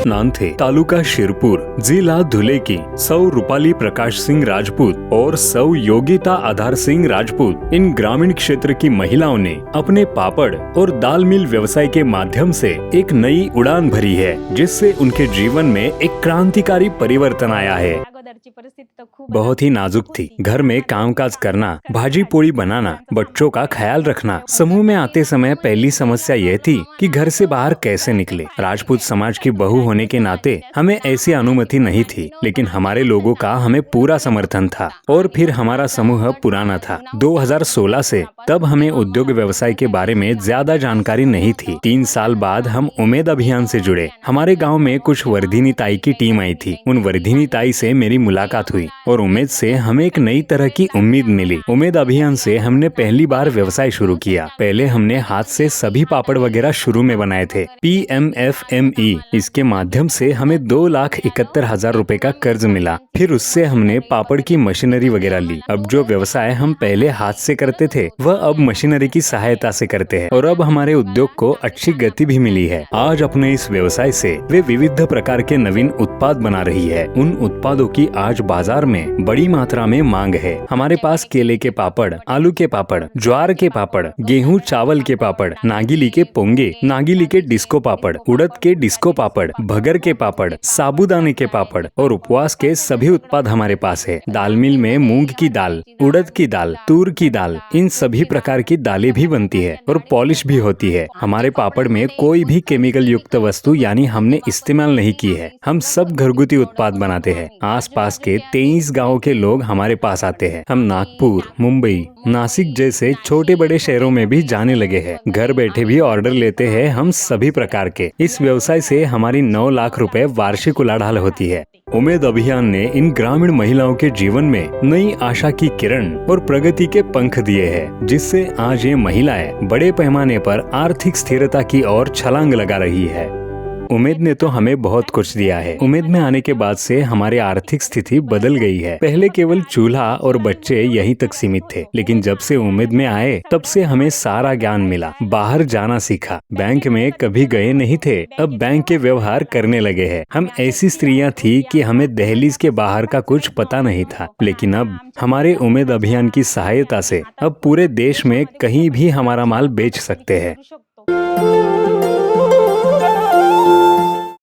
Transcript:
नाम थे। तालुका शिरपुर, जिला धुले की सौ रूपाली प्रकाश सिंह राजपूत और सौ योगिता आधार सिंह राजपूत इन ग्रामीण क्षेत्र की महिलाओं ने अपने पापड़ और दाल मिल व्यवसाय के माध्यम से एक नई उड़ान भरी है, जिससे उनके जीवन में एक क्रांतिकारी परिवर्तन आया है। बहुत ही नाजुक थी। घर में कामकाज करना, भाजी पोड़ी बनाना, बच्चों का ख्याल रखना। समूह में आते समय पहली समस्या यह थी कि घर से बाहर कैसे निकले। राजपूत समाज की बहू होने के नाते हमें ऐसी अनुमति नहीं थी, लेकिन हमारे लोगों का हमें पूरा समर्थन था। और फिर हमारा समूह पुराना था 2016 से, तब हमें उद्योग व्यवसाय के बारे में ज्यादा जानकारी नहीं थी। 3 साल बाद हम उम्मीद अभियान से जुड़े। हमारे गाँव में कुछ वर्धिनी ताई की टीम आई थी। उन वर्धिनी ताई से मेरी मुलाकात हुई और उम्मीद से हमें एक नई तरह की उम्मीद मिली। उम्मीद अभियान से हमने पहली बार व्यवसाय शुरू किया। पहले हमने हाथ से सभी पापड़ वगैरह शुरू में बनाए थे। PMFME इसके माध्यम से हमें 2,71,000 रुपए का कर्ज मिला। फिर उससे हमने पापड़ की मशीनरी वगैरह ली। अब जो व्यवसाय हम पहले हाथ से करते थे वह अब मशीनरी की सहायता से करते हैं और अब हमारे उद्योग को अच्छी गति भी मिली है। आज अपने इस व्यवसाय से वे विविध प्रकार के नवीन उत्पाद बना रही है। उन उत्पादों की आज बाजार में बड़ी मात्रा में मांग है। हमारे पास केले के पापड़, आलू के पापड़, ज्वार के पापड़, गेहूं चावल के पापड़, नागिली के पोंगे, नागिली के डिस्को पापड़, उड़द के डिस्को पापड़, भगर के पापड़, साबूदाने के पापड़ और उपवास के सभी उत्पाद हमारे पास है। दाल मिल में मूंग की दाल, उड़द की दाल, तूर की दाल, इन सभी प्रकार की दालें भी बनती है और पॉलिश भी होती है। हमारे पापड़ में कोई भी केमिकल युक्त वस्तु यानी हमने इस्तेमाल नहीं की है। हम सब घरगुती उत्पाद बनाते हैं। आसपास के 23 गांवों के लोग हमारे पास आते हैं। हम नागपुर, मुंबई, नासिक जैसे छोटे बड़े शहरों में भी जाने लगे हैं। घर बैठे भी ऑर्डर लेते हैं हम सभी प्रकार के। इस व्यवसाय से हमारी 9 लाख रुपए वार्षिक उलाढाल होती है। उम्मीद अभियान ने इन ग्रामीण महिलाओं के जीवन में नई आशा की किरण और प्रगति के पंख दिए हैं, जिससे आज ये महिलाएं बड़े पैमाने पर आर्थिक स्थिरता की ओर छलांग लगा रही है। उम्मीद ने तो हमें बहुत कुछ दिया है। उम्मीद में आने के बाद से हमारी आर्थिक स्थिति बदल गई है। पहले केवल चूल्हा और बच्चे यहीं तक सीमित थे, लेकिन जब से उम्मीद में आए तब से हमें सारा ज्ञान मिला। बाहर जाना सीखा। बैंक में कभी गए नहीं थे, अब बैंक के व्यवहार करने लगे हैं। हम ऐसी स्त्रियां थी कि हमें दहलीज के बाहर का कुछ पता नहीं था, लेकिन अब हमारे उम्मीद अभियान की सहायता से अब पूरे देश में कहीं भी हमारा माल बेच सकते हैं।